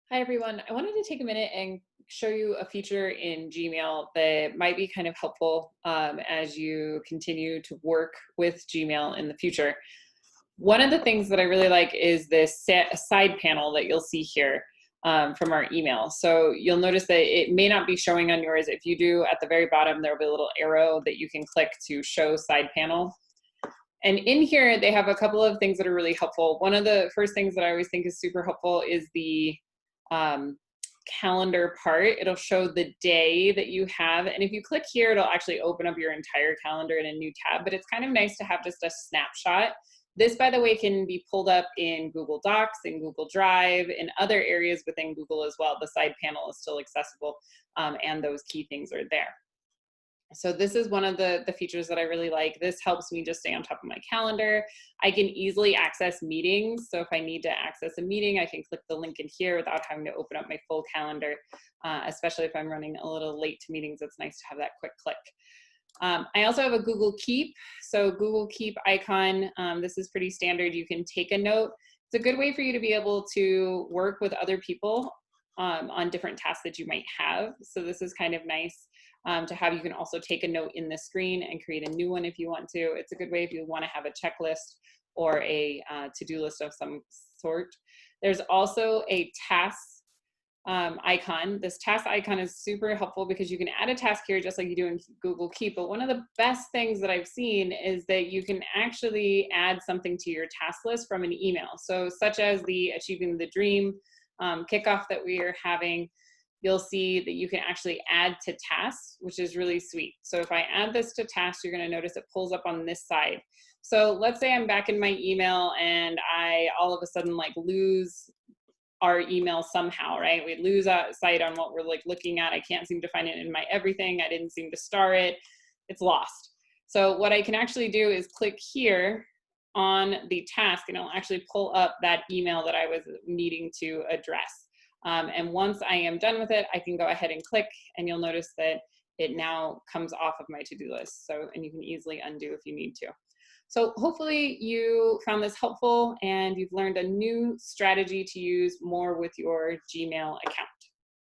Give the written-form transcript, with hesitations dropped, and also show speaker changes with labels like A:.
A: Hi, everyone. I wanted to take a minute and show you a feature in Gmail that might be kind of helpful as you continue to work with Gmail in the future. One of the things that I really like is this side panel that you'll see here from our email. So you'll notice that it may not be showing on yours. If you do, at the very bottom, there'll be a little arrow that you can click to show side panel. And in here, they have a couple of things that are really helpful. One of the first things that I always think is super helpful is the um, calendar part. It'll show the day that you have. And if you click here, it'll actually open up your entire calendar in a new tab, but it's kind of nice to have just a snapshot. This, by the way, can be pulled up in Google Docs, in Google Drive, in other areas within Google as well. The side panel is still accessible, and those key things are there. So this is one of the features that I really like. This helps me just stay on top of my calendar. I can easily access meetings. So if I need to access a meeting, I can click the link in here without having to open up my full calendar, especially if I'm running a little late to meetings. It's nice to have that quick click. I also have a Google Keep. So Google Keep icon, this is pretty standard. You can take a note. It's a good way for you to be able to work with other people on different tasks that you might have. So this is kind of nice to have. You can also take a note in the screen and create a new one if you want to. It's a good way if you want to have a checklist or a to-do list of some sort. There's also a task icon. This task icon is super helpful because you can add a task here just like you do in Google Keep. But one of the best things that I've seen is that you can actually add something to your task list from an email. So such as the Achieving the Dream kickoff that we are having, you'll see that you can actually add to tasks, which is really sweet. So if I add this to tasks, you're going to notice it pulls up on this side. So let's say I'm back in my email and I all of a sudden like lose our email somehow, right? We lose sight on what we're like looking at. I can't seem to find it in my everything. I didn't seem to star it. It's lost. So what I can actually do is click here on the task and it'll actually pull up that email that I was needing to address. And once I am done with it, I can go ahead and click and you'll notice that it now comes off of my to-do list. So, and you can easily undo if you need to. So hopefully you found this helpful and you've learned a new strategy to use more with your Gmail account.